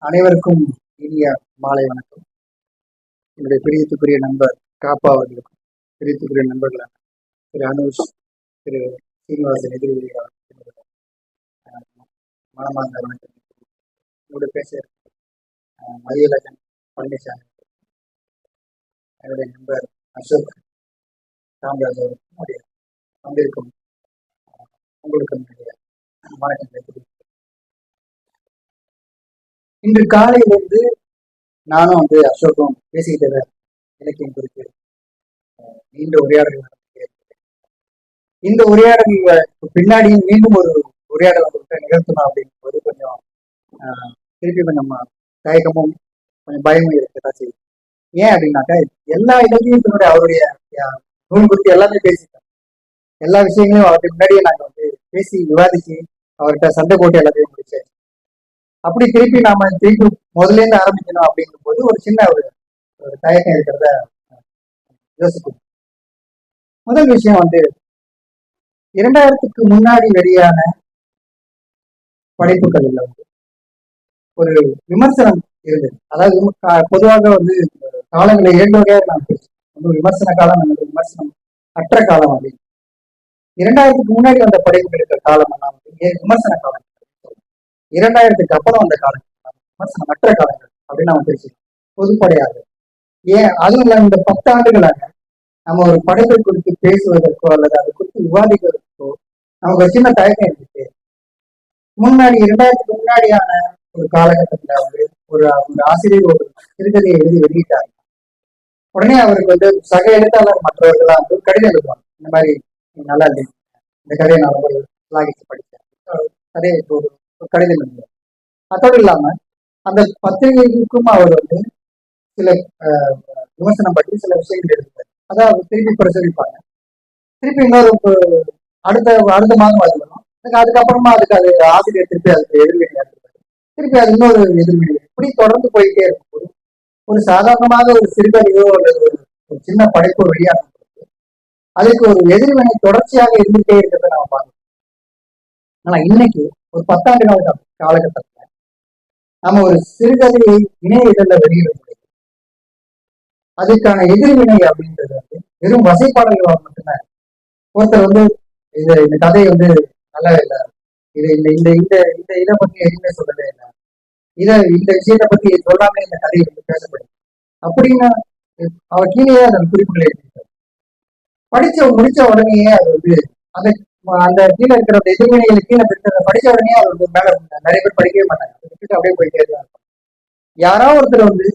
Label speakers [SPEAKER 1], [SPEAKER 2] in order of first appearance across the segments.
[SPEAKER 1] அனைவருக்கும் இனிய மாலை வணக்கம். என்னுடைய பிரியத்துக்குரிய நண்பர் காப்பா அவர்களுக்கும், பிரியத்துக்குரிய நண்பர்களான திரு அனுஷ், திரு சீனிவாசன் எதிர்வெளியாக மனமார்ந்த வணக்கம். என்னுடைய பேச மதியழகன் பழனிசாமி, என்னுடைய நண்பர் அசோக் ராம்ராஜ் அவர்களுக்கும் வந்திருக்கும் உங்களுக்கும் வணக்கங்களை. இன்று காலையிலிருந்து நானும் அசோக்கும் பேசிக்கிட்டத இலக்கியம் குறித்து நீண்ட உரையாடல் இந்த உரையாடலுக்கு பின்னாடி மீண்டும் ஒரு உரையாடல் உங்களுக்கு நிகழ்த்தணும் அப்படிங்கும்போது கொஞ்சம் திருப்பி கொஞ்சம் தயக்கமும் கொஞ்சம் பயமும் இருக்கதான் செய்யும். ஏன் அப்படின்னாக்கா எல்லா இலக்கியத்தினுடைய அவருடைய நூல் குறித்து எல்லாமே பேசிட்டோம். எல்லா விஷயங்களையும் அவருக்கு முன்னாடியே நாங்கள் பேசி விவாதிச்சு அவர்கிட்ட சண்டை போட்டு எல்லாத்தையும் முடிச்சாச்சு. அப்படி திருப்பி நாம திருப்பி முதல்ல இருந்து ஆரம்பிக்கணும் அப்படிங்கும் போது ஒரு சின்ன ஒரு தயக்கம் இருக்கிறத யோசிக்கணும். முதல் விஷயம் 2000க்கு முன்னாடி வெளியான படைப்புகள்ல ஒரு விமர்சனம் இருந்தது. அதாவது பொதுவாக காலங்களை 2 வகையாக நான் பேசுறேன். விமர்சன காலம் அல்லது விமர்சனம் அற்ற காலம் அப்படின்னு. 2000க்கு முன்னாடி வந்த படைப்புகள் இருக்கிற காலம் எல்லாம் விமர்சன காலம். 2000க்கு அப்புறம் வந்த காலங்கள் விமர்சனம் அற்ற காலங்கள் அப்படின்னு நம்ம பேசுறோம் பொதுப்படையாக. ஏன் அதுவும் இல்லாம இந்த 10 ஆண்டுகளாக நம்ம ஒரு படைப்பை குறித்து பேசுவதற்கோ அல்லது அதை குறித்து விவாதிக்கிறதுக்கோ நமக்கு ஒரு சின்ன தயக்கம் இருக்கு. முன்னாடி 2000க்கு முன்னாடியான ஒரு காலகட்டத்துல ஒரு ஆசிரியர் ஒரு சிறுகதையை எழுதி வெளியிட்டாங்க. உடனே அவருக்கு சக எழுத்தாளர் மற்றவர்கள்லாம் கடிதம் எழுதுவாங்க. இந்த மாதிரி நல்லா இருக்கு, இந்த கதையை நான் ரொம்ப லாகிச்சு படித்தேன், கதையை ஒரு கடிதம் எழுதுவார். அதோடு இல்லாம அந்த பத்திரிகைக்கும் அவர் சில விமர்சனம் பற்றி சில விஷயங்கள் எழுதுவார். அதாவது திருப்பி பிரசுரிப்பாங்க. திருப்பி இன்னொரு அடுத்த மாதம் அது வரும். அதுக்கப்புறமா அது ஆசிரியர் திருப்பி அதுக்கு எதிர்வினை திருப்பி அது இன்னொரு எதிர்வினை. இப்படி தொடர்ந்து போயிட்டே இருக்கும். ஒரு சாதாரணமாக ஒரு சிறுகதையோ அல்லது ஒரு சின்ன படைப்போ வெளியாகும் போது அதுக்கு ஒரு எதிர்வினை தொடர்ச்சியாக இருந்துகிட்டே இருக்கிறத நம்ம பார்க்கணும். ஆனா இன்னைக்கு ஒரு 10 ஆண்டு காலகட்டத்துல நம்ம ஒரு சிறுகதையை இணைய இதழ்ல வெளியிட முடியும். அதுக்கான எதிர்வினை அப்படின்றது வெறும் வசைப்பாடல்களால் மட்டும்தான். ஒருத்தர் இந்த கதை நல்லா இல்லை, இது இந்த இதை பத்தி எதுவுமே சொல்லவே இல்லை, இந்த விஷயத்தை பத்தி சொல்லாம இந்த கதையை பேசப்படுது அப்படின்னு அவர் கீழே அந்த குறிப்புகளை எழுதிட்டார். முடிச்ச உடனேயே அது அந்த கீழே இருக்கிற எதிர்வினைகளை கீழே படிச்ச உடனே அது மேல நிறைய பேர் படிக்கவே மாட்டாங்க. அப்படியே போயிட்டே இருக்காங்க. யாராவது ஒருத்தர்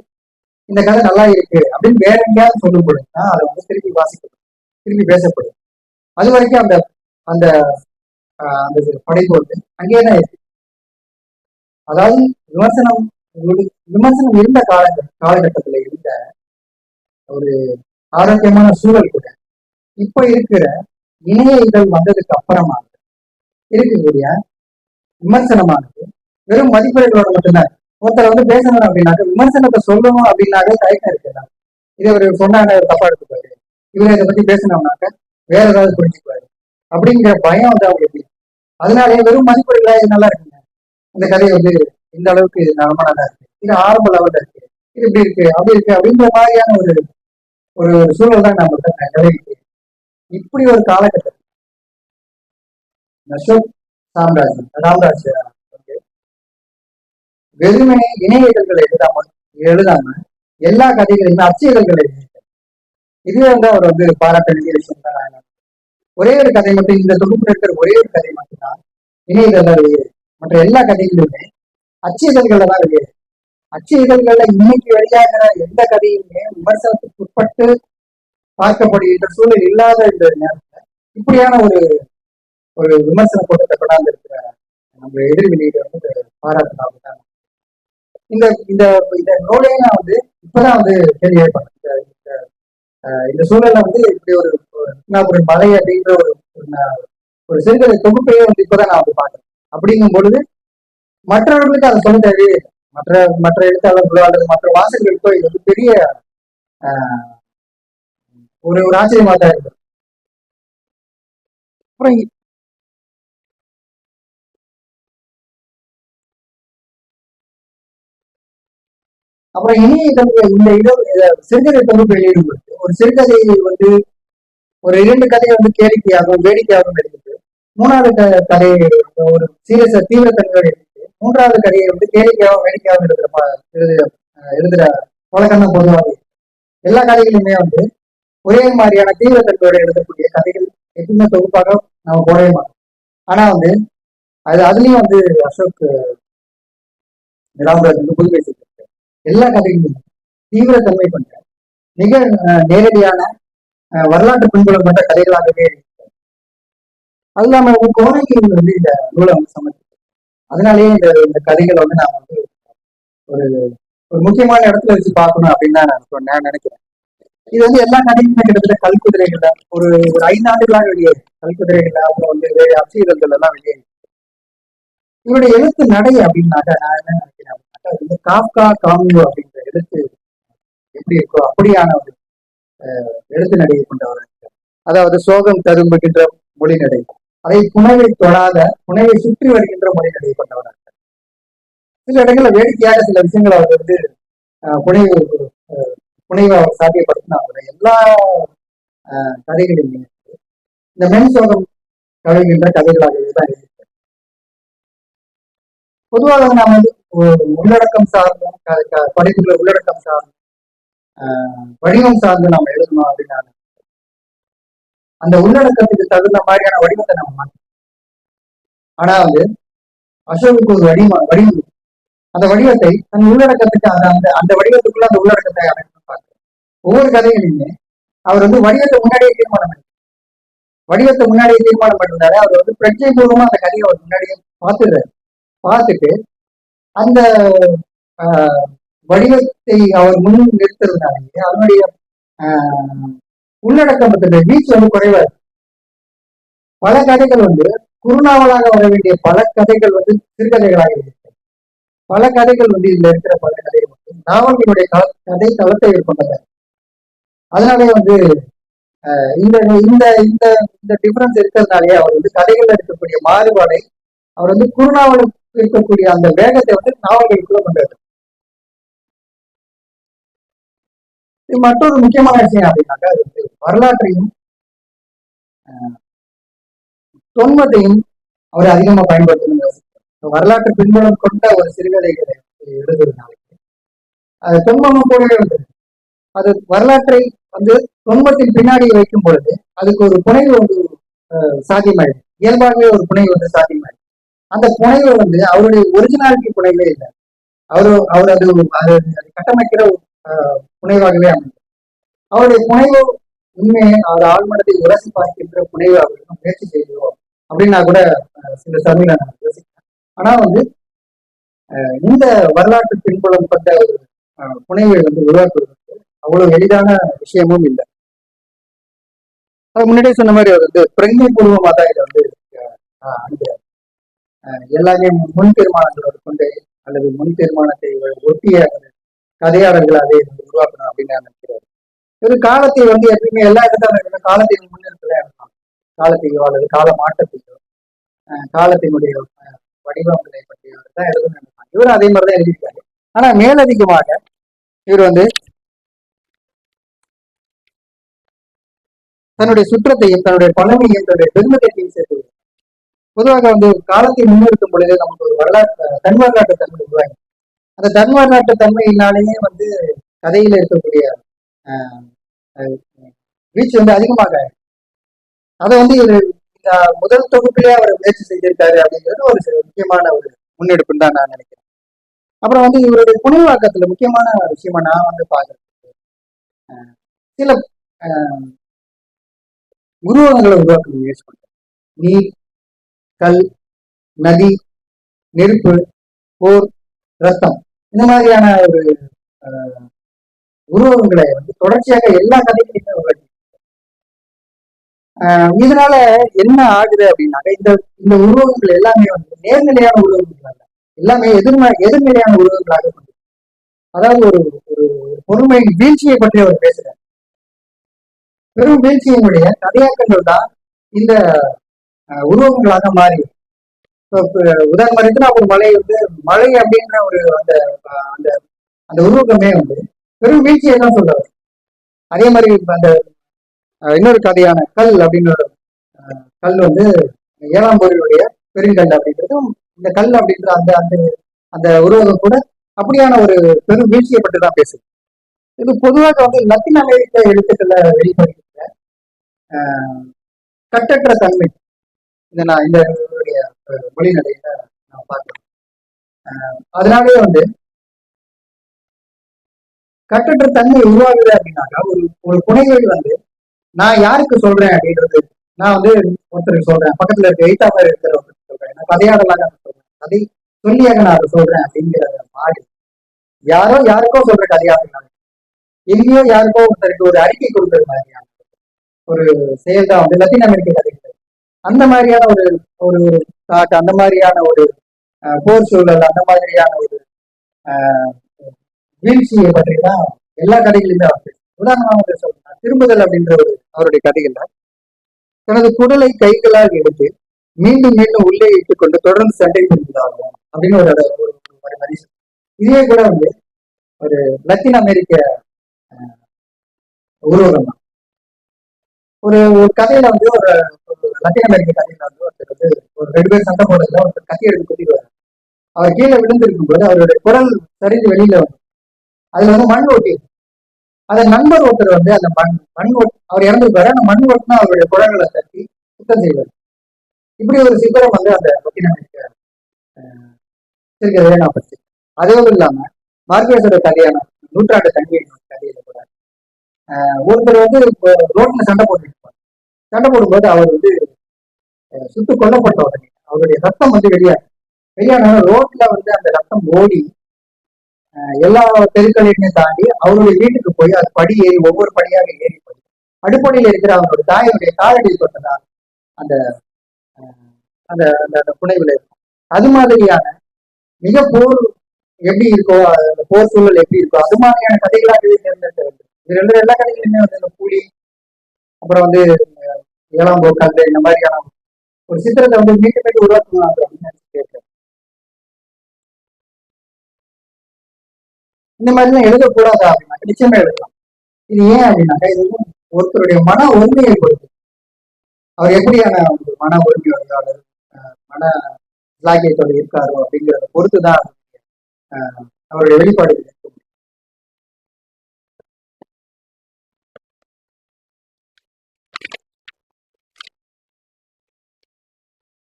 [SPEAKER 1] இந்த கதை நல்லா இருக்கு அப்படின்னு வேற எங்கேயாவது சொல்லும் பொழுதுதான் அதை திருப்பி வாசிக்கணும், திருப்பி பேசப்படும். அது வரைக்கும் அந்த அந்த அந்த படைப்பு அங்கேயேதான் இருக்கு. அதாவது விமர்சனம் இருந்த காலகட்டத்துல இருந்த ஒரு ஆரோக்கியமான சூழல் கூட இப்ப இருக்கிற இணைய இதழ் வந்ததுக்கு அப்புறமா இருக்கக்கூடிய விமர்சனமானது வெறும் மதிப்பீடுகளோட மட்டும்தான். ஒருத்தர் பேசணும் அப்படின்னாக்க விமர்சனத்தை சொல்லணும் அப்படின்னாலே தயக்கம் இருக்கு. இதை ஒரு சொன்னாங்க தப்பா எடுத்துப்பாரு, இவரை இதை பத்தி பேசணும்னாக்க வேற ஏதாவது புரிஞ்சுக்குவாரு அப்படிங்கிற பயம் அவங்களுக்கு. அதனாலே வெறும் மதிப்பீடுகளா இது நல்லா இருக்குங்க, இந்த கதையை இந்த அளவுக்கு ரொம்ப நல்லா இருக்கு, இது ஆரம்ப லெவல்ல இருக்கு, இது இப்படி இருக்கு அப்படி இருக்கு அப்படின்ற மாதிரியான ஒரு ஒரு சூழல் தான் நம்ம நிலவிக்கு. இப்படி ஒரு காலகட்டம் அசோக் ராம்ராஜ் வெறுமனே இணைய இதழ்களை எழுதாம எல்லா கதைகளையுமே அச்சு இதழ்களை எழுதியிருக்காரு. இதுவே அவர் பாராட்ட வேண்டிய விஷயம் தான். ஒரே ஒரு கதை மட்டும், இந்த தொகுப்புல இருக்கிற ஒரே ஒரு கதை மட்டும்தான் இணைய இதழ்ல வெளியேறு. மற்ற எல்லா கதைகளுமே அச்சு இதழ்கள்ல தான் வெளியேறு. அச்சு இதழ்கள்ல இன்னைக்கு வெளியாகிற எந்த கதையுமே விமர்சனத்துக்கு உட்பட்டு பார்க்கப்படுகின்ற சூழல் இல்லாத இந்த நேரத்துல இப்படியான ஒரு விமர்சன கூட்டத்தை கொண்டாந்து இருக்கிற நம்ம எதிர்வினையை பாராட்டினாங்க. இந்த இந்த இந்த நூலையும் நான் இப்பதான் கேள்வி ஏற்பட்டேன். இந்த சூழல்ல இப்படி ஒரு மலை அப்படின்ற ஒரு சிறுகதை தொகுப்பையே இப்பதான் நான் பாக்குறேன். அப்படிங்கும் பொழுது மற்றவர்களுக்கு அதை சொல்ல தேவையே மற்ற எழுத்தாளர்களோ அல்லது மற்ற வாசகர்களுக்கோ இது பெரிய ஒரு ஆச்சரியமா தான் இருக்கு. அப்புறம் அப்புறம் இனி இந்த சிறுகதை தொகுப்பு வெளியிடும் பொழுது ஒரு சிறுகதையை வந்து ஒரு 2 கதையை வந்து கேளிக்கையாகவும் வேடிக்கையாகவும் எடுத்துட்டு, மூணாவது கதையை ஒரு சீரியஸா தீவிரத்தன்மையோடு எடுத்துட்டு, மூன்றாவது கதையை வந்து கேளிக்கையாகவும் வேடிக்கையாகவும் எழுதுற வழக்கம் தான் பொதுவாக. எல்லா கதைகளுமே வந்து ஒரே மாதிரியான தீவிரத்தன்மையோடு எழுதக்கூடிய கதைகள் எப்பவுமே தொகுப்பாக நம்ம போடவே மாட்டோம். ஆனா வந்து அதுலயும் வந்து அசோக் ராமராஜ் வந்து புதுமை செய்திருக்காரு. எல்லா கதைகளுமே தீவிரத்தன்மை கொண்ட மிக நேரடியான வரலாற்று பின்புலம் கொண்ட கதைகளாகவே இருக்கு. அது இல்லாம கோரிக்கை வந்து இந்த நூலை வந்து சமைச்சு, அதனாலேயே இந்த கதைகளை வந்து நான் வந்து ஒரு ஒரு முக்கியமான இடத்துல வச்சு பார்க்கணும் அப்படின்னு தான் நான் நினைக்கிறேன். இது வந்து எல்லா கதையுமே கிட்டத்தட்ட கல்குதிரைகள்ல ஒரு 5 ஆண்டுகளாக வெளியேறு கல்குதிரைகள்ல, அப்புறம் வந்து வேறு அச்சிதழ்கள் எல்லாம் வெளியேறி. இவருடைய எழுத்து நடை அப்படின்னாக்கா நான் என்ன நினைக்கிறேன் அப்படின்னாக்கா, இந்த காப்கா காமியோ அப்படின்ற எழுத்து எப்படி இருக்கோ அப்படியான ஒரு எழுத்து நடையை கொண்டவர். அதாவது சோகம் தரும்புகின்ற மொழி நடை, அதை புனைவை தொடாத புனைவை சுற்றி வருகின்ற மொழி நடையை கொண்டவர். சில இடங்கள்ல வேடிக்கையாக சில விஷயங்களை அவர் வந்து புனைவை அவர் சாத்தியப்படுத்தினா கூட எல்லா கதைகளிலுமே இந்த மென் சோகம் கழுகின்ற கதைகளாகவே தான் இருக்கு. பொதுவாக நாம் வந்து உள்ளடக்கம் சார்ந்தும் படைப்புகளை உள்ளடக்கம் சார்ந்தும் வடிவம் சார்ந்து நம்ம எழுதணும் அப்படின்னா அந்த உள்ளடக்கத்துக்கு தகுந்த மாதிரியான வடிவத்தை நம்ம மாற்றணும். ஆனா வந்து அசோகுக்கு ஒரு வடிவம் அந்த வடிவத்தை தன் உள்ளடக்கத்துக்கு அந்த அந்த வடிவத்துக்குள்ள அந்த உள்ளடக்கத்தை அமைக்கணும் பார்க்கிறோம். ஒவ்வொரு கதைகளிலுமே அவர் வந்து வடிவத்தை முன்னாடியே தீர்மானம் பண்ணி பண்ணிருந்தாரு. அவர் வந்து பிரச்சனை பூர்வமா அந்த கதையை அவர் முன்னாடியே பார்த்துட்டு அந்த வடிவத்தை அவர் முன் நிறுத்துறதுனாலேயே அவனுடைய உள்ளடக்கத்துடைய வீச்சு வந்து குறைவா இருக்கு. பல கதைகள் வந்து குறுநாவலாக வர வேண்டிய பல கதைகள் வந்து சிறுகதைகளாக இருக்கு. பல கதைகள் வந்து இதுல இருக்கிற பல கதைகள் வந்து நாவல்களுடைய கதை தளத்தை கொண்டது. அதனாலே வந்து இந்த இந்த இந்த இந்த டிஃபரன்ஸ் இருக்கிறதுனாலே அவர் வந்து கதைகள்ல இருக்கக்கூடிய மாறுபாடை அவர் வந்து குறுநாவல் இருக்கக்கூடிய அந்த வேகத்தை வந்து நாவல்களுக்குள்ள கொண்டாரு. இது மற்றொரு முக்கியமான விஷயம் அப்படின்னாக்கா, அது வந்து வரலாற்றையும் தொன்மத்தையும் அவர் அதிகமா பயன்படுத்தணும். வரலாற்று பின்புலம் கொண்ட ஒரு சிறுகதைகளை எழுதுறதுனால அது தொன்மமும் கூடவே வந்து அது வரலாற்றை வந்து தொன்மத்தின் பின்னாடி வைக்கும் பொழுது அதுக்கு ஒரு புனைவு வந்து சாத்தியமாயிடும். இயல்பாகவே ஒரு புனைவு வந்து சாத்தியமாயிடும். அந்த புனைவு வந்து அவருடைய ஒரிஜினாலிட்டி புனைவே இல்லை. அவர் அது கட்டமைக்கிற புனைவாகவே அமையும். அவருடைய புனைவு உண்மையை அவர் ஆழ்மனத்தை உரசி பார்க்கின்ற புனைவு அப்படின்னு முயற்சி செய்கிறோம் அப்படின்னா கூட சில சமயம் நான் யோசிக்கிறேன். ஆனா வந்து இந்த வரலாற்று பின்புலம் கொண்ட ஒரு புனைவை வந்து உருவாக்குவதற்கு அவ்வளவு எளிதான விஷயமும் இல்லை. அது முன்னாடியே சொன்ன மாதிரி அவர் வந்து பிரஜை பூர்வமா தான் இதை வந்து அனுப்புறாரு. எல்லாமே முன் தீர்மானங்களோட கொண்டு அல்லது முன் தீர்மானத்தை ஒட்டிய கதையாளர்களாவே உருவாக்கணும் அப்படின்னு நான் நினைக்கிறாரு. ஒரு காலத்தை வந்து எப்பயுமே எல்லா இடத்துல காலத்தை முன்னிறுத்தல இருக்கலாம். காலத்தையோ அல்லது கால மாற்றத்தையோ காலத்தினுடைய வடிவங்களை பற்றியோ தான் எழுதணும்னு நினைப்பாங்க. இவரும் அதே மாதிரிதான் எழுதியிருக்காரு. ஆனா மேலதிகமாக இவர் வந்து தன்னுடைய சுற்றத்தையும் தன்னுடைய பழமையும் தன்னுடைய பெருமிதத்தையும் சேர்த்து பொதுவாக வந்து காலத்தை முன்னிறுத்தும் பொழுது நமக்கு ஒரு தன் வரலாற்று தன்மை உருவாங்க. அந்த தன் வரலாற்று தன்மையினாலேயே வந்து கதையில இருக்கக்கூடிய வீச்சு வந்து அதிகமாக அதை வந்து இந்த முதல் தொகுப்பிலே அவர் முயற்சி செய்திருக்காரு அப்படிங்கிறது ஒரு முக்கியமான ஒரு முன்னெடுப்புன்னு தான் நான் நினைக்கிறேன். அப்புறம் வந்து இவருடைய புனைவாக்கத்துல முக்கியமான விஷயமா நான் வந்து பாக்குறேன், சில உருவகங்களை உருவாக்க முயற்சி பண்றேன். நீர், கல், நதி, நெருப்பு, போர், ரத்தம், இந்த மாதிரியான ஒரு உருவகங்களை வந்து தொடர்ச்சியாக எல்லா கதைகளையுமே உருவாக்கி இதனால என்ன ஆகுது அப்படின்னாக்க இந்த உருவகங்கள் எல்லாமே வந்து நேர்நிலையான உருவகங்கள் அல்ல, எல்லாமே எதிர்நிலையான உருவகங்களாக கொண்டு, அதாவது ஒரு ஒரு பொறுமை வீழ்ச்சியை பற்றி அவர் பேசுறார். பெரும் வீழ்ச்சியினுடைய கதையாக்கங்கள் தான் இந்த உருவகங்களாக மாறி. உதாரணத்துக்கு ஒரு மலை வந்து மலை அப்படின்ற ஒரு அந்த அந்த உருவகமே வந்து பெரும் வீழ்ச்சியை தான் சொல்றாரு. அதே மாதிரி அந்த இன்னொரு கதையான கல் அப்படின்னு ஒரு கல் வந்து ஏழாம்பூரியுடைய பெருங்கல் அப்படின்றதும் இந்த கல் அப்படின்ற அந்த அந்த அந்த உருவகம் கூட அப்படியான ஒரு பெரும் வீழ்ச்சியை பற்றி தான் பேசுது. இது பொதுவாக வந்து லத்தீன் அமெரிக்க எழுத்துக்களை வெளிப்படுகிற கட்டற்ற தன்மை இதை நான் இந்த மொழிநடையில நான் பார்க்கிறேன். அதனாலே வந்து கட்டற்ற தன்மை உருவாகுது அப்படின்னாக்கா ஒரு ஒரு புனைவெளி வந்து நான் யாருக்கு சொல்றேன் அப்படின்றது, நான் வந்து ஒருத்தருக்கு சொல்றேன், பக்கத்துல இருக்க எய்தாம இருக்கிற ஒருத்தருக்கு சொல்றேன், நான் கதையாடலாக சொல்றேன், அதை சொல்லியாக நான் அதை சொல்றேன் அப்படிங்கிறத மாறி யாரோ யாருக்கோ சொல்ற கதையாக எங்கேயோ யாருக்கோ ஒருத்தருக்கு ஒரு அறிக்கை கொடுக்கறது மாதிரியான ஒரு செயல் தான் வந்து லத்தீன் அமெரிக்க கதைகள். அந்த மாதிரியான ஒரு ஒரு தாட், அந்த மாதிரியான ஒரு போர் சூழல், அந்த மாதிரியான ஒரு வீழ்ச்சியை பற்றி தான் எல்லா கதைகளுமே வந்து உதாரணமாக சொல்றேன். திரும்புதல் அப்படின்ற ஒரு அவருடைய கதைகள்ல தனது குடலை கைகளால் எடுத்து மீண்டும் மீண்டும் உள்ளே இட்டுக் கொண்டு தொடர்ந்து சண்டை புரிந்ததாகும் அப்படின்னு ஒரு மனுஷன். இதே கூட வந்து ஒரு லத்தீன் அமெரிக்க உருவகம் தான். ஒரு ஒரு கதையில வந்து ஒரு லத்தீன் அமெரிக்க கதையில வந்து ஒருத்தர் வந்து ஒரு 2 பேர் சண்டை போடுறதுல ஒருத்தர் கத்தி எடுத்து குத்திடுவார். அவர் கீழே விழுந்திருக்கும் போது அவருடைய குரல் சரிந்து வெளியில வந்து அதுல வந்து மண் ஓட்டி, அந்த நண்பர் ஒருத்தர் வந்து அந்த மண் அவர் இறந்துருப்பாரு, அந்த மண் ஓட்டுனா அவருடைய குரல்களை தட்டி சுத்தம் செய்வார். இப்படி ஒரு சித்திரம் வந்து அந்த லத்தீன் அமெரிக்க இருக்கிறதே நான் பற்றி. அதுவும் இல்லாம மார்க்வேஸோட கதையான நூற்றாண்டு தண்ணி கதையில கூட ஒருத்தர் வந்து ரோட்ல சண்டை போட்டுட்டு இருப்பார். சண்டை போடும்போது அவர் வந்து சுட்டு கொல்லப்பட்ட உடனே அவருடைய ரத்தம் வந்து வெளியான ரோட்ல வந்து அந்த ரத்தம் ஓடி எல்லா தெருக்களையுமே தாண்டி அவருடைய வீட்டுக்கு போய் அது படி ஏறி ஒவ்வொரு படியாக ஏறி போய் அடிப்படையில் இருக்கிற அவருடைய தாயுடைய காலடியில் பட்டதான் அந்த அந்த அந்த புனைவுல இருக்கும். அது மாதிரியான மிக போர் எப்படி இருக்கோ, அந்த போர் சூழல் எப்படி இருக்கோ அது மாதிரியான கதைகளாகவே தேர்ந்தெடுக்க வேண்டும். இது எல்லா கதைகளுமே வந்து இந்த கூலி, அப்புறம் வந்து ஏழாம் போக்கால் இந்த மாதிரியான ஒரு சித்திரத்தை வந்து மீண்டும் மீண்டும் உருவாக்குவாங்க அப்படின்னு கேட்கிறேன். இந்த மாதிரிலாம் எழுதக்கூடாதா அப்படின்னாக்க நிச்சயமா எழுதலாம். இது ஏன் அப்படின்னாக்கா இது ஒருத்தருடைய மன ஒருமையை பொறுத்து, அவர் எப்படியான மன ஒருமையோட மன இலாக்கியத்தோடு இருக்காரோ அப்படிங்கிறத பொறுத்துதான் அவருடைய வெளிப்பாடுகள் இருக்கும்.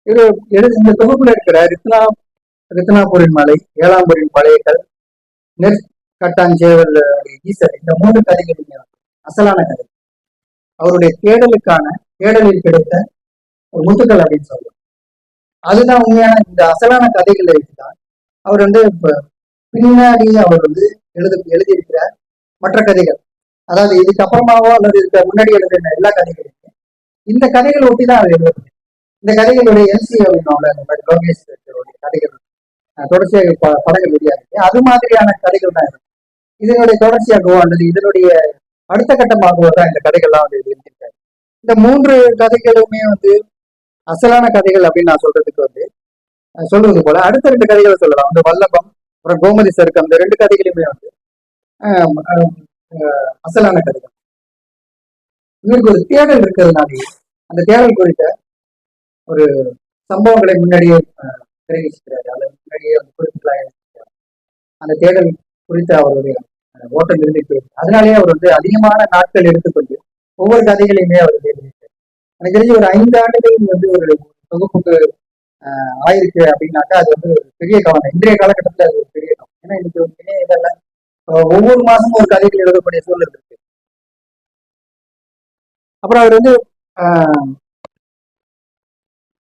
[SPEAKER 1] இது இந்த தொகுப்புல இருக்கிற ரித்னாபூரின் மலை, ஏழாம்பூரின் பழையகள், நெற்கட்டாஞ்சேவல் ஈசர், இந்த 3 கதைகளுமே அசலான கதை. அவருடைய தேடலில் கிடைத்த ஒரு முத்துக்கள் அப்படின்னு சொல்லுவோம். அதுதான் உண்மையான இந்த அசலான கதைகள் இருக்குதான் அவர் வந்து பின்னாடி அவர் வந்து எழுதியிருக்கிற மற்ற கதைகள், அதாவது இதுக்கு அப்புறமாவோ அல்லது இதுக்கு முன்னாடி எழுதின எல்லா கதைகளுமே இந்த கதைகள் ஒட்டி தான் அவர் எழுதப்படும். இந்த கதைகளுடைய எல்சி அப்படின்னா இந்த மாதிரி லோகேஷ் கதைகள் தொடர்ச்சியாக படங்கள் வெளியாகுது. அது மாதிரியான கதைகள் தான் இருக்கும். இதனுடைய தொடர்ச்சியாகவோ அல்லது இதனுடைய அடுத்த கட்டமாகவோ தான் இந்த கதைகள்லாம் வந்து எழுதியிருக்காரு. இந்த 3 கதைகளுமே வந்து அசலான கதைகள் அப்படின்னு நான் சொல்றதுக்கு வந்து சொல்றது போல அடுத்த 2 கதைகளை சொல்லலாம். வந்து வல்லபம், அப்புறம் கோமதி சருக்கம், இந்த 2 கதைகளுமே வந்து அசலான கதைகள். இவருக்கு ஒரு தேடல் இருக்கிறதுனாலே அந்த தேடல் குறித்த ஒரு சம்பவங்களை முன்னாடியே தெரிவிச்சிருக்கிறாரு, அல்லது முன்னாடியே குறிப்பிட்டு அந்த தேடல் குறித்த அவருடைய ஓட்டம் இருந்துட்டு, அதனாலேயே அவர் வந்து அதிகமான நாட்கள் எடுத்துக்கொண்டு ஒவ்வொரு கதைகளையுமே அவர் எழுதியிருக்காரு. எனக்கு தெரிஞ்சு ஒரு 5 ஆண்டுகள் வந்து ஒரு தொகுப்புக்கு ஆயிருக்கு அப்படின்னாக்கா அது வந்து ஒரு பெரிய கவனம். இன்றைய காலகட்டத்தில் அது ஒரு பெரிய கவனம். ஏன்னா இன்னைக்கு ஒரு பெரிய இதெல்லாம் ஒவ்வொரு மாசமும் ஒரு கதைகள் எழுதக்கூடிய சூழல் இருக்கு. அப்புறம் அவர் வந்து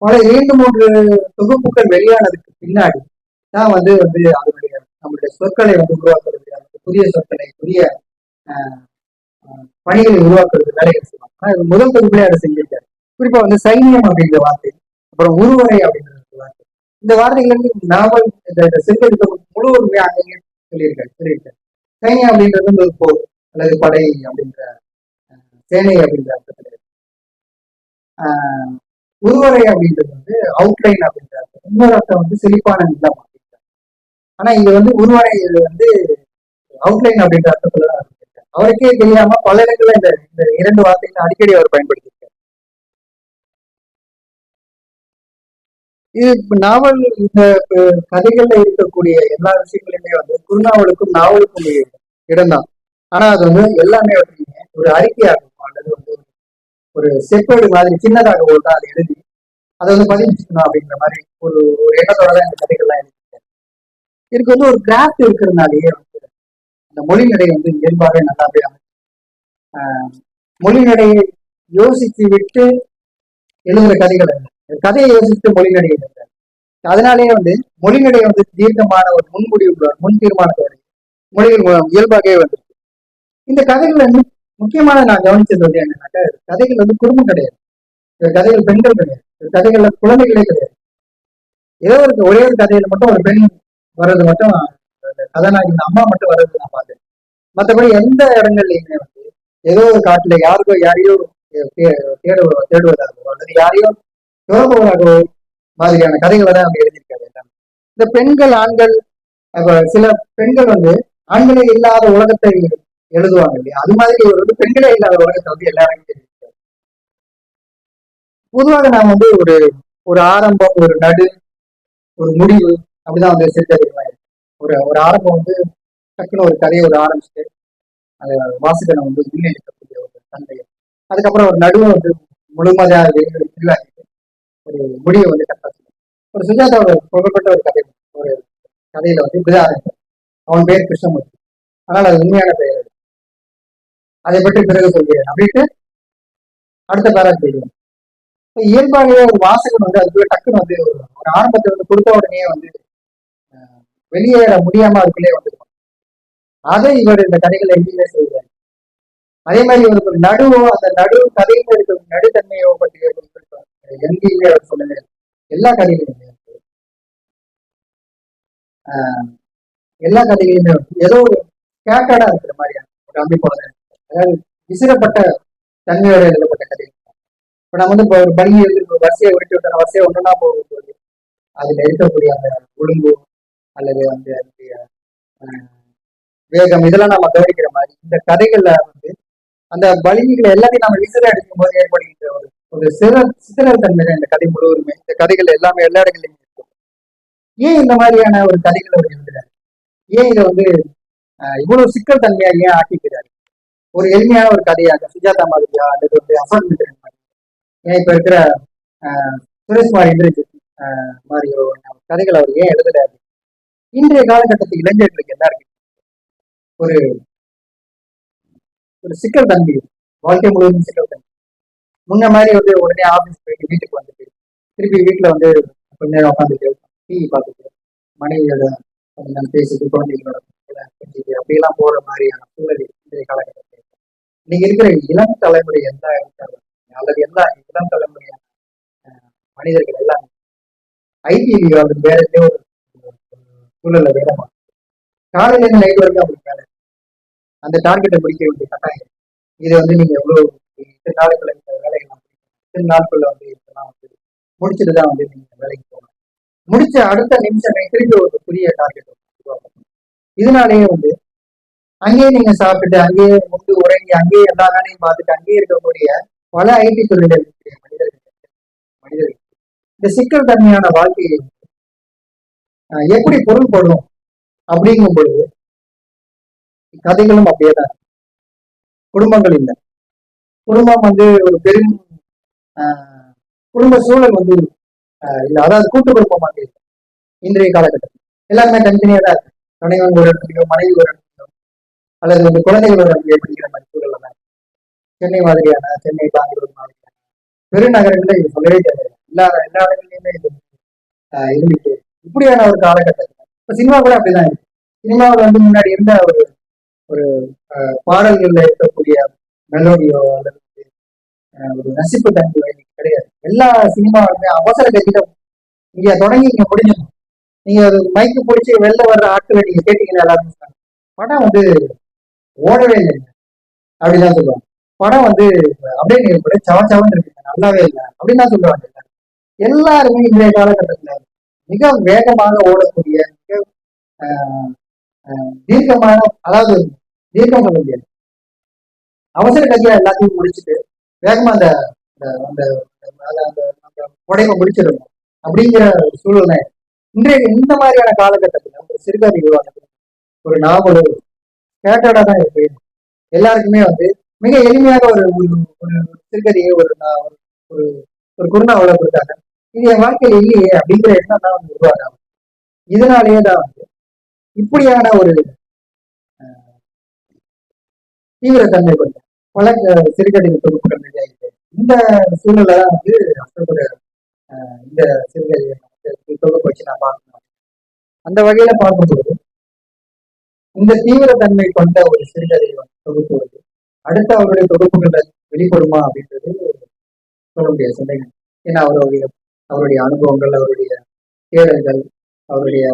[SPEAKER 1] பல 2-3 தொகுப்புகள் வெளியானதுக்கு பின்னாடி தான் வந்து அதனுடைய நம்மளுடைய சொற்களை வந்து உருவாக்குறது, புதிய சொற்களை, புதிய பணிகளை உருவாக்குறது வேலைகள் செய்வாங்க. ஆனா முதல் தொகுப்புலேயே அதை செஞ்சிருக்காரு. குறிப்பா வந்து சைன்யம் அப்படிங்கிற வார்த்தை, அப்புறம் உருவரை அப்படிங்கிற வார்த்தை, இந்த வார்த்தைகள் வந்து நாவல் இந்த சிறுகதை முழுவதுமே அங்கேயே சொல்லியிருக்காரு. சைன்யம் அப்படின்றது போர் அல்லது படை அப்படின்ற சேனை அப்படின்ற அர்த்தத்தில். உருவரை அப்படின்றது வந்து அவுட்லைன் அப்படின்றது இன்னொரு அர்த்தம் வந்து செழிப்பான நிலம் அப்படின்றாங்க. ஆனா இங்க வந்து உருவரை வந்து அவுட்லைன் அப்படின்ற அர்த்தத்துல தான் இருக்காரு. அவருக்கே தெரியாம பல இடங்கள்ல இந்த இந்த இரண்டு வார்த்தைகளை அடிக்கடி அவர் பயன்படுத்தியிருக்காரு. இது நாவல் இந்த கதைகள்ல இருக்கக்கூடிய எல்லா விஷயங்களுமே வந்து குறுநாவலுக்கும் நாவலுக்கும் இடம்தான். ஆனா அது வந்து எல்லாமே வந்து ஒரு அறிக்கையாகும் அல்லது வந்து ஒரு செப்பேடு மாதிரி சின்னதாக தான் அதை எழுதி அதை வந்து பதிவிச்சுக்கணும் அப்படிங்கிற மாதிரி ஒரு ஒரு எண்ணத்தோட தான் இந்த கதைகள்லாம் எழுதியிருக்காரு. இதுக்கு வந்து ஒரு கிராஃப்ட் இருக்கிறதுனாலேயே வந்து அந்த மொழிநடை வந்து இயல்பாகவே நல்லாவே மொழிநடையை யோசித்து விட்டு எழுதுற கதைகள் அல்ல, கதையை யோசித்து மொழிநடை எழுதுறாரு. அதனாலேயே வந்து மொழிநடை வந்து தீர்க்கமான ஒரு முன்முடிவு முன் தீர்மானத்தோட மொழிகள் மூலம் இயல்பாகவே வந்துருக்கு. இந்த கதைகள் வந்து முக்கியமான நான் கவனிச்சது வந்து என்னன்னாக்கா, கதைகள் வந்து குடும்பம் கிடையாது, கதைகள் பெண்கள் கிடையாது, கதைகள்ல குழந்தைகளே கிடையாது. ஏதோ ஒரு ஒரே ஒரு கதையில மட்டும் ஒரு பெண் வர்றது மட்டும் கதாநாயகி அம்மா மட்டும் வர்றது நான் பார்த்தேன். மற்றபடி எந்த இடங்கள்லயுமே வந்து ஏதோ ஒரு காட்டுல யாருக்கோ யாரையோ தேடுவதாகவோ அல்லது யாரையோ துறப்பவராகவோ மாதிரியான கதைகளை தான் அவங்க எழுதியிருக்காரு எல்லாமே. இந்த பெண்கள் ஆண்கள் சில பெண்கள் வந்து ஆண்களே இல்லாத உலகத்தை எழுதுவாங்க இல்லையா, அது மாதிரி இவர் வந்து பெண்களே இல்லாத உலகத்தை வந்து எல்லாருமே தெரிவித்தார். பொதுவாக நான் வந்து ஒரு ஒரு ஆரம்பம், ஒரு நடு, ஒரு முடிவு அப்படிதான் வந்து சிறுகதைகள்லாம் இருக்கு. ஒரு ஒரு ஆரம்பம் வந்து டக்குன்னு ஒரு கதையை ஒரு ஆரம்பிச்சுட்டு அந்த வாசகனை வந்து முன்னெடுக்கக்கூடிய ஒரு தன்மை. அதுக்கப்புறம் ஒரு நடுவை வந்து முழுமதாக விரிவாக்கிட்டு ஒரு முடிவை வந்து கட்டாச்சு. ஒரு சுஜாதாவோட புகழ்பெற்ற ஒரு கதை, ஒரு கதையில வந்து இப்படிதான் ஆரம்பிக்கும். அவன் பேர் கிருஷ்ணமூர்த்தி, ஆனால் அது உண்மையான பெயர், அதை பற்றி பிறகு சொல்கிறேன் அப்படின்ட்டு அடுத்த பேராக்கு போயிடுவோம். இயல்பாகவே ஒரு வாசகன் வந்து அதுக்குள்ள டக்குன்னு வந்து ஒரு ஆரம்பத்தை வந்து கொடுத்த உடனே வந்து வெளியேற முடியாம அதுக்குள்ளே வந்துருக்கும். அதை இவர் இந்த கதைகளை எங்கேயுமே செய்வார். அதே மாதிரி இவருக்கு ஒரு நடுவோ அந்த நடு கதையில இருக்கிற நடுத்தன்மையோ பற்றி எங்கேயுமே அவர் சொல்லவே எல்லா கதைகளுமே எல்லா கதைகளையுமே ஏதோ ஒரு கேட்டடா இருக்கிற மாதிரியான ஒரு அமைப்போட, அதாவது விசிறப்பட்ட தன்மையோட எழுதப்பட்ட கதை. இப்ப நம்ம வந்து இப்போ ஒரு பள்ளி எழுதி வரிசையை உருட்டி விட்ட வரிசையை ஒன்றுனா போகும்போது அதுல இருக்கக்கூடிய அந்த ஒழுங்கு அல்லது வந்து அதனுடைய வேகம் இதெல்லாம் நம்ம கவனிக்கிற மாதிரி இந்த கதைகள்ல வந்து அந்த வலிமைகளை எல்லாத்தையும் நம்ம விசிற அடிக்கும் போது ஏற்படுகின்ற ஒரு ஒரு சிதறல் தன்மை தான் இந்த கதை முழுவதுமே. இந்த கதைகள் எல்லாமே எல்லா இடங்களையும் இருக்கும். ஏன் இந்த மாதிரியான ஒரு கதைகளை அவர் எழுதுறாரு? ஏன் இதை வந்து இவ்வளவு சிக்கல் தன்மையா ஏன் ஆக்கிக்கிறாரு? ஒரு எளிமையான ஒரு கதையாக சுஜாதா மாதிரியா அல்லது வந்து அசால்மித்திரன் மாதிரி, ஏன் இப்ப இருக்கிற சுரேஷ்குமார் இந்திரஜித் மாதிரியோ கதைகள் அவர் ஏன் எழுதுறாரு? இன்றைய காலகட்டத்தில் இளைஞர்களுக்கு எல்லாருக்கும் ஒரு ஒரு சிக்கல் தன்மை, வாழ்க்கை முழுவதும் சிக்கல் தன்மை. முன்ன மாதிரி வந்து உடனே ஆபீஸ் போயிட்டு வீட்டுக்கு வந்துட்டு திருப்பி வீட்டுல வந்து கொஞ்ச நேரம் உட்காந்துட்டு டிவி பார்த்துட்டு மனைவியோட கொஞ்ச நேரம் பேசிட்டு குழந்தைகளோட செஞ்சுட்டு அப்படியெல்லாம் போற மாதிரியான சூழல் இன்றைய காலகட்டத்தில். இன்னைக்கு இருக்கிற இளம் தலைமுறை எல்லா இருந்தாலும் அல்லது எல்லா இளம் தலைமுறையான மனிதர்கள் எல்லாம் ஐடி அல்லது வேற ஏதோ ஒரு சூழல்ல வேலை காலையில இருந்து நைட் வரைக்கும் அவங்களுக்கு வேலை, அந்த டார்கெட்டை முடிக்க வேண்டிய கட்டாயம். இது வந்து நீங்க எவ்வளவு இத்தனை நாளுக்குள்ள இந்த வேலைகள்லாம் இத்தனை நாட்கள்ல வந்து இதெல்லாம் வந்து முடிச்சுட்டு தான் வந்து நீங்க வேலைக்கு போகணும். முடிச்ச அடுத்த நிமிஷமே திருப்பி ஒரு புதிய டார்கெட் உருவாக்கணும். இதனாலேயே வந்து அங்கேயே நீங்க சாப்பிட்டுட்டு அங்கேயே முட்டு உறங்கி அங்கேயே எல்லா வேலையும் பார்த்துட்டு அங்கேயே இருக்கக்கூடிய பல ஐடி தொழில இருக்கக்கூடிய மனிதர்கள் இந்த சிக்கல் தன்மையான வாழ்க்கையை எப்படி பொருள்படும் அப்படிங்கும் பொழுது கதைகளும் அப்படியேதான். குடும்பங்கள் இல்லை, குடும்பம் வந்து ஒரு பெரும் குடும்ப சூழல் வந்து இல்லை, அதாவது கூட்டு குடும்பமாக இல்லை இன்றைய காலகட்டத்தில். எல்லாருமே தனித்தனியாக தான் இருக்கு. கணவன் ஒரு இடத்துலையோ மனைவி ஒரு இடத்துலையோ அல்லது வந்து குழந்தைகள் ஒரு இடத்துல படிக்கிற மாதிரி சூழல் தான். சென்னை மாதிரியான சென்னை பெங்களூர் மாதிரியான பெருநகரங்களில் இது சொல்லவே தேவையில்லை. எல்லா இடங்கள்லையுமே இது இருந்துட்டு இப்படியான ஒரு காலகட்டத்தில் இப்போ சினிமா கூட அப்படிதான் இருக்கு. சினிமாவில் வந்து முன்னாடி இருந்த ஒரு ஒரு பாடல்கள்ல இருக்கக்கூடிய மெலோடியோ அல்லது ஒரு ரசிப்பு தன்மை கிடையாது. எல்லா சினிமாவுமே அவசர கதியில இங்க தொடங்கி இங்க முடிஞ்சிடும். நீங்க ஒரு மைக்கு பிடிச்சி வெளில வர்ற ஆட்களை நீங்க கேட்டீங்கன்னா எல்லாரும் படம் வந்து ஓடவே இல்லைங்க அப்படிதான் சொல்லுவாங்க. படம் வந்து அப்படியே நீங்க கூட சவச்சவன்னு இருக்குங்க, நல்லாவே இல்லை அப்படின்னு தான் சொல்லுவாங்க. எல்லாருமே இன்றைய காலகட்டத்துல மிக வேகமாக ஓடக்கூடிய மிக தீர்க்கமான, அதாவது தீர்க்கம் சொல்ல முடியாது, அவசர கதியா எல்லாத்தையும் முடிச்சுட்டு வேகமா அந்த அந்த அந்த உடைமை முடிச்சிடணும் அப்படிங்கிற ஒரு சூழ்நிலை இன்றைய இந்த மாதிரியான காலகட்டத்தில் ஒரு சிறுகதை உருவாக்குறது, ஒரு நாவல் ஸ்கேட்டர்டா தான் இருக்கு. எல்லாருக்குமே வந்து மிக எளிமையாக ஒரு ஒரு சிறுகதையை ஒரு ஒரு குறுநாவலை கொடுத்தாங்க. இது என் வாழ்க்கையில் இல்லையே அப்படிங்கிற எண்ணம் தான் வந்து உருவாகும். இதனாலேயே தான் வந்து இப்படியான ஒரு தீவிரத்தன்மை கொண்ட பல சிறுகதை தொகுப்புகள் வெளியாகிட்டு இந்த சூழ்நிலை தான் வந்து அசோகோட இந்த சிறுகதை தொகுப்பு வச்சு நான் பார்க்கணும். அந்த வகையில பார்க்கும்போது இந்த தீவிரத்தன்மை கொண்ட ஒரு சிறுகதை தொகுப்பு வந்து அடுத்த அவருடைய தொகுப்புகள் வெளிப்படுமா அப்படின்றது சொல்ல முடியாது சந்தேகம். ஏன்னா அவருடைய அனுபவங்கள், அவருடைய தேடல்கள், அவருடைய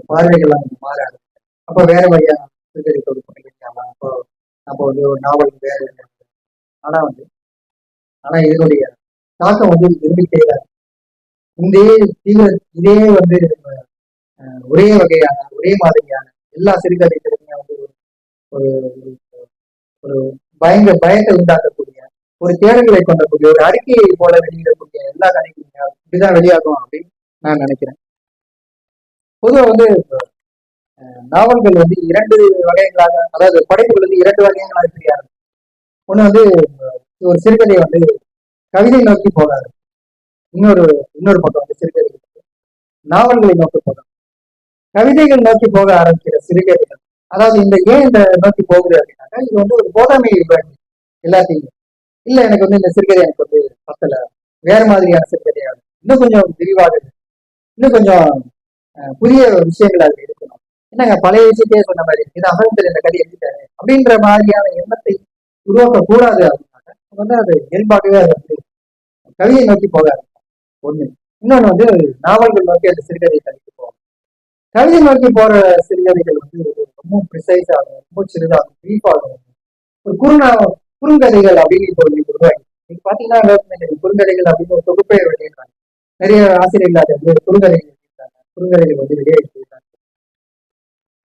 [SPEAKER 1] பார்வைகள்லாம் மாறாது. அப்போ வேற வகையான சிறுகதை தொகுப்புகள் இருக்கலாம். அப்போ வந்து ஒரு நாவல் வேற. ஆனா வந்து இதனுடைய தாக்கம் வந்து இருந்துகிட்டே தான். இதே வந்து ஒரே வகையான ஒரே மாதிரியான எல்லா சிறுகதைகளுமே வந்து ஒரு ஒரு பயத்தை உண்டாக்கக்கூடிய ஒரு தேடல்களை கொண்டக்கூடிய ஒரு அறிக்கையை போல வெளியிடக்கூடிய எல்லா கதைகளுமே இப்படிதான் வெளியாகும் அப்படின்னு நான் நினைக்கிறேன். பொதுவாக வந்து நாவல்கள் வந்து இரண்டு வகைகளாக, அதாவது படைப்புகள் வந்து இரண்டு வகைகளாக தெரியாது. ஒண்ணு வந்து ஒரு சிறுகதை வந்து கவிதை நோக்கி போகாது, இன்னொரு இன்னொரு பக்கம் வந்து சிறுகதை நாவல்களை நோக்கி போகாது. கவிதைகள் நோக்கி போக ஆரம்பிக்கிற சிறுகதைகள், அதாவது இந்த நோக்கி போகுது அப்படின்னாக்கா இது வந்து ஒரு போதாமை எல்லாத்தையும் இல்ல, எனக்கு வந்து இந்த சிறுகதை எனக்கு வந்து பத்தல, வேற மாதிரியான சிறுகதையா இன்னும் கொஞ்சம் விரிவாக, இன்னும் கொஞ்சம் புதிய விஷயங்கள் அதுல இருக்கணும், என்னங்க பழைய விஷயத்தையே சொன்ன மாதிரி இது அகலத்தில் இந்த கதை எழுதிட்டாரு அப்படின்ற மாதிரியான எண்ணத்தை உருவாக்க கூடாது அப்படின்னாக்க வந்து அது இயல்பாகவே அது வந்து கவிதை நோக்கி போகாது ஒண்ணு. இன்னொன்னு வந்து நாவல்கள் நோக்கி அந்த சிறுகதை தள்ளிட்டு போகும். கவிதை நோக்கி போற சிறுகதைகள் வந்து ரொம்ப ப்ரிசைஸ் ஆகும், ரொம்ப சிறிதாகும், பிரீஃபாகும். ஒரு குறுங்கதைகள் அப்படின்னு இப்போ உருவாகி நீங்க பாத்தீங்கன்னா குறுங்கதைகள் அப்படின்னு ஒரு தொகுப்பை வெளியிடுறாங்க. நிறைய ஆசிரியர்கள் அதை வந்து குறுங்கதைகள் எழுதியிருக்காங்க, குறுங்கதைகள் வந்து வெளியிட்டிருக்காங்க.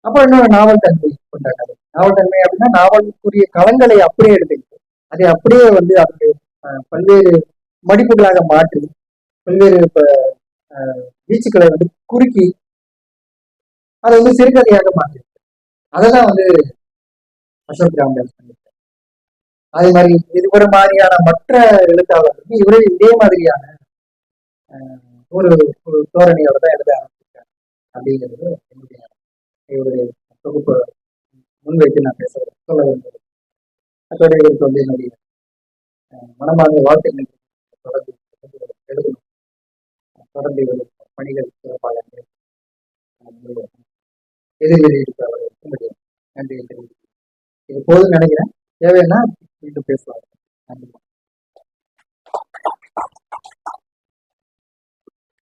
[SPEAKER 1] அப்புறம் இன்னொரு நாவல் தன்மை கொண்டாடுறது. நாவல் தன்மை அப்படின்னா நாவலுக்குரிய களங்களை அப்படியே எடுத்துக்கிட்டு அதை அப்படியே வந்து அதனுடைய பல்வேறு மடிப்புகளாக மாற்றி பல்வேறு வீச்சுக்களை வந்து குறுக்கி அதை வந்து சிறுகதையாக மாற்றிருக்கு. அதெல்லாம் வந்து அசோக் ராமதாஸ் பண்ணிருக்காரு. அதே மாதிரி இது ஒரு மாதிரியான மற்ற எழுத்தாளர்களுக்கு இவரே இதே மாதிரியான ஒரு ஒரு தோரணையோட தான் எழுத ஆரம்பிச்சிருக்காங்க அப்படிங்கிறது என்னுடைய இவருடைய தொகுப்பு முன்வைத்து நான் சொல்ல வேண்டியது. அதோட இவருக்கு வந்து என்னுடைய மனமார்ந்த வாழ்த்துக்களை தொடர்ந்து எழுதணும், தொடர்ந்து இவருடைய பணிகள் சிறப்பாக எதிர்வெளியிட்டு நன்றி தெரிவிக்கிறேன். இது போதும் நினைக்கிறேன். தேவைன்னா மீண்டும் பேசுவாங்க. நன்றி.